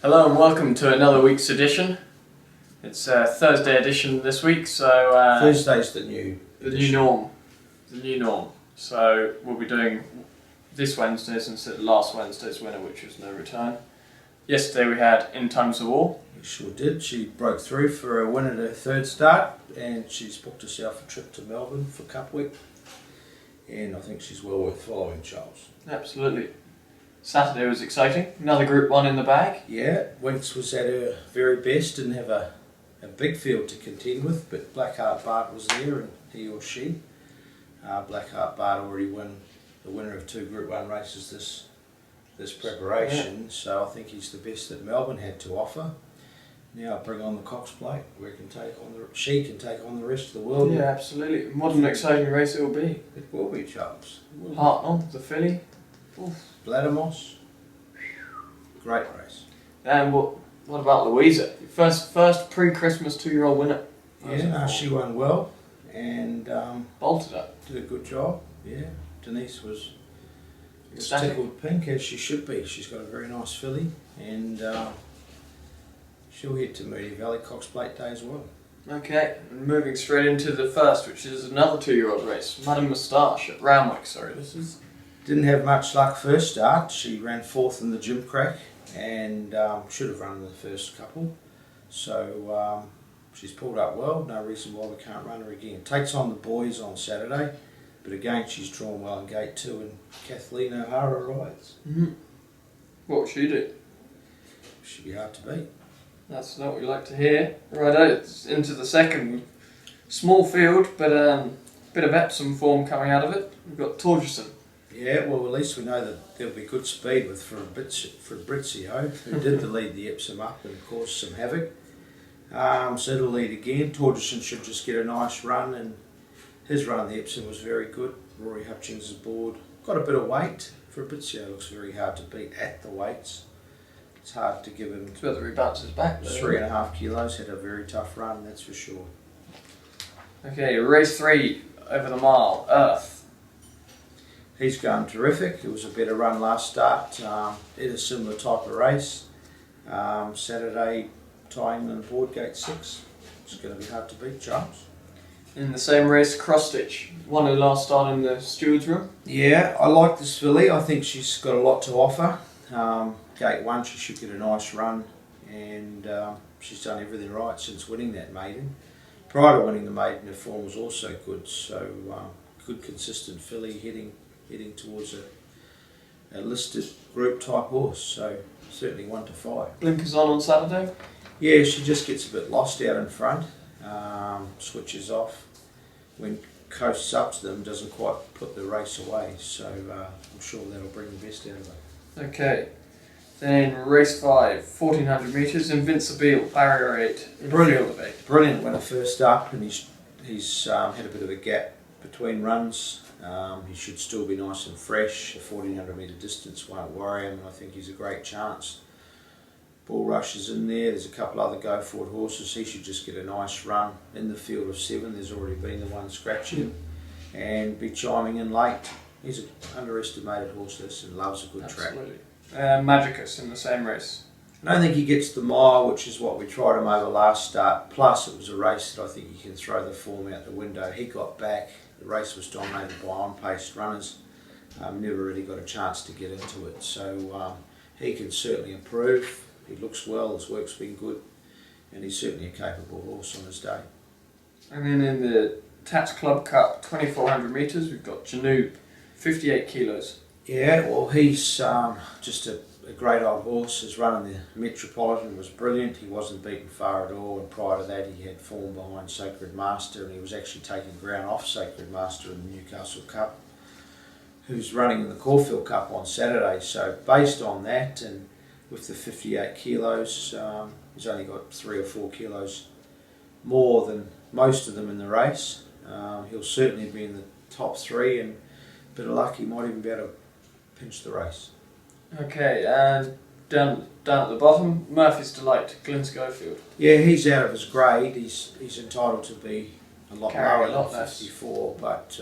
Hello and welcome to another week's edition. It's a Thursday edition this week, so Thursday's the new norm. The new norm. So we'll be doing this Wednesday's instead of last Wednesday's winner, which was no return. Yesterday we had In Times of War. We sure did. She broke through for a win at her third start, and she's booked herself a trip to Melbourne for Cup Week. And I think she's well worth following, Charles. Absolutely. Saturday was exciting. Another Group 1 in the bag. Yeah, Winks was at her very best, didn't have a big field to contend with, but Blackheart Bart was there, and he or she. Blackheart Bart already won the winner of 2 Group 1 races this preparation, so I think he's the best that Melbourne had to offer. Now bring on the Cox Plate, where she can take on the rest of the world. Yeah, absolutely. What an exciting race it will be. It will be, Charles. Hartnell, the filly. Oof. Bladdermoss, great race. And what about Louisa? First pre-Christmas 2-year-old winner. Yeah, she won well and bolted up. Did a good job. Yeah, Denise was Ecstatic. tickled pink, as she should be. She's got a very nice filly, and she'll head to Moody Valley Cox Plate Day as well. Okay, and moving straight into the first, which is another 2-year-old race. Madame Moustache at Ramwick. Sorry, this is. Didn't have much luck first start. She ran 4th in the gym crack and should have run in the first couple. So she's pulled up well. No reason why we can't run her again. Takes on the boys on Saturday, but again she's drawn well in gate 2 and Kathleen O'Hara rides. Mm-hmm. What would she do? Should be hard to beat. That's not what we like to hear. Right, it's into the second. Small field, but bit of Epsom form coming out of it. We've got Torjussen. Yeah, well, at least we know that there'll be good speed with Fabrizio, who did lead the Epsom up and caused some havoc. So it'll lead again. Torjussen should just get a nice run, and his run the Epsom was very good. Rory Hutchings is aboard. Got a bit of weight. Fabrizio looks very hard to beat at the weights. It's hard to give him. It's whether he bounces back. 3.5 kilos. Had a very tough run, that's for sure. Okay, race 3 over the mile. Earth. He's going terrific. It was a better run last start in a similar type of race. Saturday, tying on board gate 6. It's going to be hard to beat, Charles. In the same race, Cross Stitch. Won her last start in the steward's room. Yeah, I like this filly. I think she's got a lot to offer. Gate 1, she should get a nice run, and she's done everything right since winning that maiden. Prior to winning the maiden, her form was also good. So good, consistent filly heading towards a listed group type horse, so certainly 1 to 5. Blinkers on Saturday? Yeah, she just gets a bit lost out in front, switches off. When coasts up to them, doesn't quite put the race away, so I'm sure that'll bring the best out of her. Okay, then race 5, 1400 metres, Invincible, barrier 8. Brilliant winner first up, and he's had a bit of a gap between runs. He should still be nice and fresh. A 1400 metre distance won't worry him, and I think he's a great chance. Bull Rush is in there. There's a couple other go forward horses. He should just get a nice run in the field of 7. There's already been the one scratching, and be chiming in late. He's an underestimated horse, this, and loves a good track. Magicus in the same race. I don't think he gets the mile, which is what we tried him over last start. Plus, it was a race that I think you can throw the form out the window. He got back. The race was dominated by on-paced runners. Never really got a chance to get into it. So he can certainly improve. He looks well, his work's been good, and he's certainly a capable horse on his day. And then in the Tats Club Cup, 2400 metres, we've got Janoob, 58 kilos. Yeah, well, he's just a great old horse. His run in the Metropolitan was brilliant. He wasn't beaten far at all, and prior to that he had form behind Sacred Master, and he was actually taking ground off Sacred Master in the Newcastle Cup, who's running in the Caulfield Cup on Saturday. So based on that, and with the 58 kilos, he's only got 3 or 4 kilos more than most of them in the race. He'll certainly be in the top 3, and a bit of luck he might even be able to pinch the race. Okay, and down at the bottom, Murphy's Delight, Glyn Schofield. Yeah, he's out of his grade. He's entitled to be a lot Carrying lower a lot than less. 54, but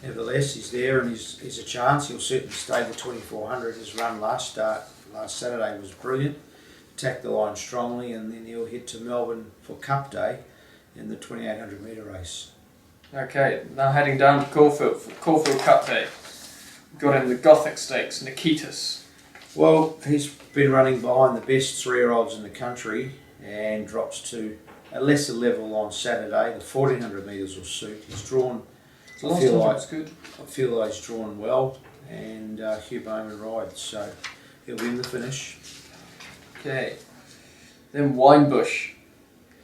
nevertheless he's there, and he's a chance. He'll certainly stay the 2400. His run last Saturday was brilliant. attack the line strongly, and then he'll head to Melbourne for Cup Day in the 2800 metre race. Okay, now heading down to Caulfield for Caulfield Cup Day. We've got in the Gothic Stakes, Nikitas. Well, he's been running behind the best 3-year-olds in the country and drops to a lesser level on Saturday. The 1400 metres will suit. He's drawn. I feel like he's drawn well, and Huberman rides, so he'll be in the finish. Okay, then Winebush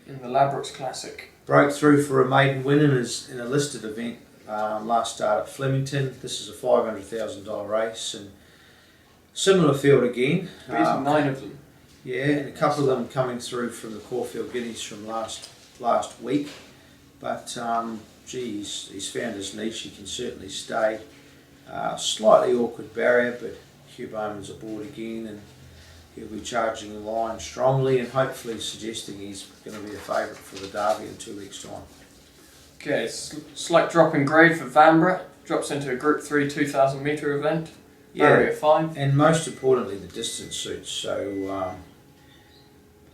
in the Ladbrokes Classic. Broke through for a maiden win in a listed event last start at Flemington. This is a $500,000 race, and similar field again. Beating 9 of them. Yeah, and a couple of them coming through from the Caulfield Guineas from last week. But he's found his niche. He can certainly stay. Slightly awkward barrier, but Huberman's aboard again, and he'll be charging the line strongly and hopefully suggesting he's going to be a favourite for the Derby in 2 weeks' time. Okay, slight drop in grade for Vanbrugh. Drops into a Group 3 2,000 metre event. Barrier 5. And most importantly, the distance suits. So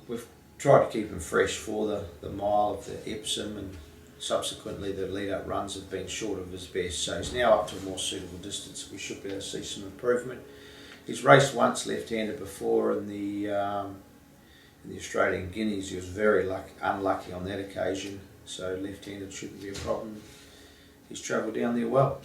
we've tried to keep him fresh for the mile of the Epsom, and subsequently the lead-up runs have been short of his best. So he's now up to a more suitable distance. We should be able to see some improvement. He's raced once left-handed before in the Australian Guineas. He was very unlucky on that occasion, so left-handed shouldn't be a problem. He's travelled down there well.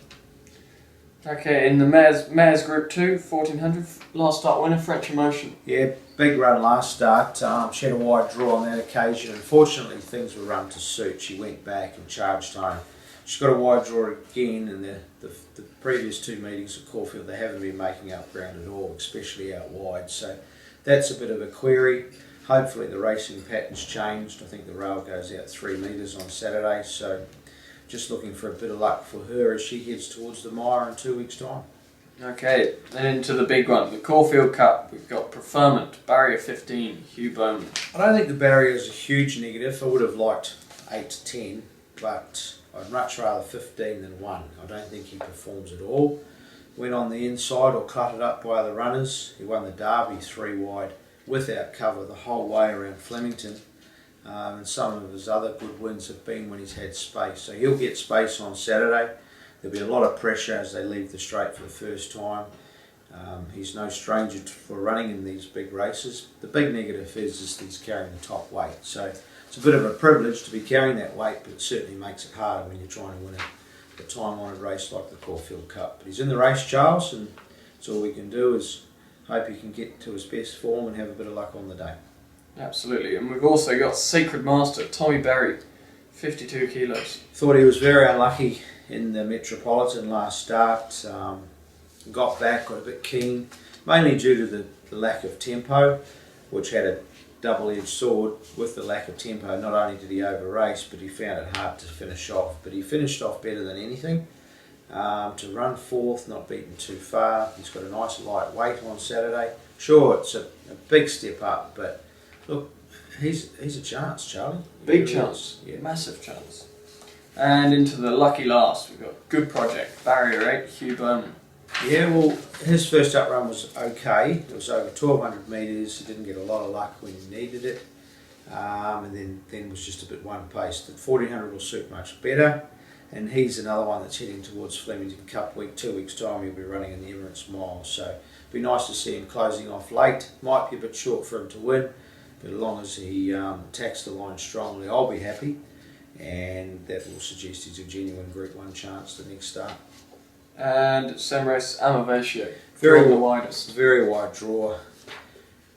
Okay, in the Mares Group 2, 1400, last start winner, French Emotion. Yeah, big run last start. She had a wide draw on that occasion. Unfortunately, things were run to suit. She went back and charged home. She's got a wide draw again, and the previous 2 meetings at Caulfield, they haven't been making up ground at all, especially out wide. So that's a bit of a query. Hopefully the racing pattern's changed. I think the rail goes out 3 metres on Saturday, so just looking for a bit of luck for her as she heads towards the mire in 2 weeks' time. Okay, then into the big one, the Caulfield Cup. We've got Preferment, barrier 15, Huberman. I don't think the barrier is a huge negative. I would have liked 8 to 10, but I'd much rather 15 than 1. I don't think he performs at all. Went on the inside or cluttered up by the runners. He won the Derby 3 wide without cover the whole way around Flemington. And some of his other good wins have been when he's had space. So he'll get space on Saturday. There'll be a lot of pressure as they leave the straight for the first time. He's no stranger for running in these big races. The big negative is he's carrying the top weight. So it's a bit of a privilege to be carrying that weight, but it certainly makes it harder when you're trying to win a time-honoured race like the Caulfield Cup. But he's in the race, Charles, and that's all we can do is hope he can get to his best form and have a bit of luck on the day. Absolutely, and we've also got Sacred Master, Tommy Berry, 52 kilos. Thought he was very unlucky in the Metropolitan last start. Got back, got a bit keen, mainly due to the lack of tempo, which had a double-edged sword with the lack of tempo. Not only did he over-race, but he found it hard to finish off. But he finished off better than anything. To run 4th, not beaten too far. He's got a nice light weight on Saturday. Sure, it's a big step up, but look, he's a chance, Charlie. Big chance, yeah. Massive chance. And into the lucky last, we've got Good Project, barrier 8, Huberman. Yeah, well, his first up run was okay. It was over 1,200 metres. He didn't get a lot of luck when he needed it, and then was just a bit one-paced. The 1,400 will suit much better, and he's another one that's heading towards Flemington Cup week. 2 weeks' time, he'll be running in the Emirates Mile. So it'd be nice to see him closing off late. Might be a bit short for him to win, but as long as he attacks the line strongly, I'll be happy, and that will suggest he's a genuine Group 1 chance the next start. And same race, Amavatio, Very the widest. Very wide draw.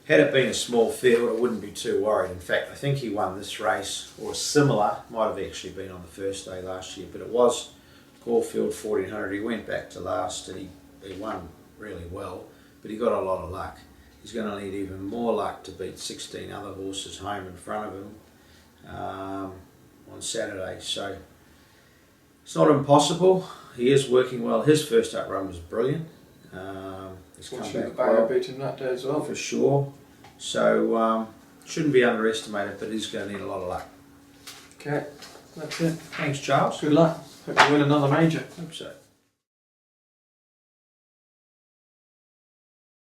Had it been a small field, I wouldn't be too worried. In fact, I think he won this race, or similar, might have actually been on the first day last year, but it was Caulfield 1400. He went back to last and he won really well, but he got a lot of luck. He's going to need even more luck to beat 16 other horses home in front of him on Saturday. So it's not impossible. He is working well. His first up run was brilliant. He's come back well. Beat him that day as well. For sure. So shouldn't be underestimated, but he's going to need a lot of luck. Okay, that's it. Thanks, Charles. Good luck. Hope you win another major. Hope so.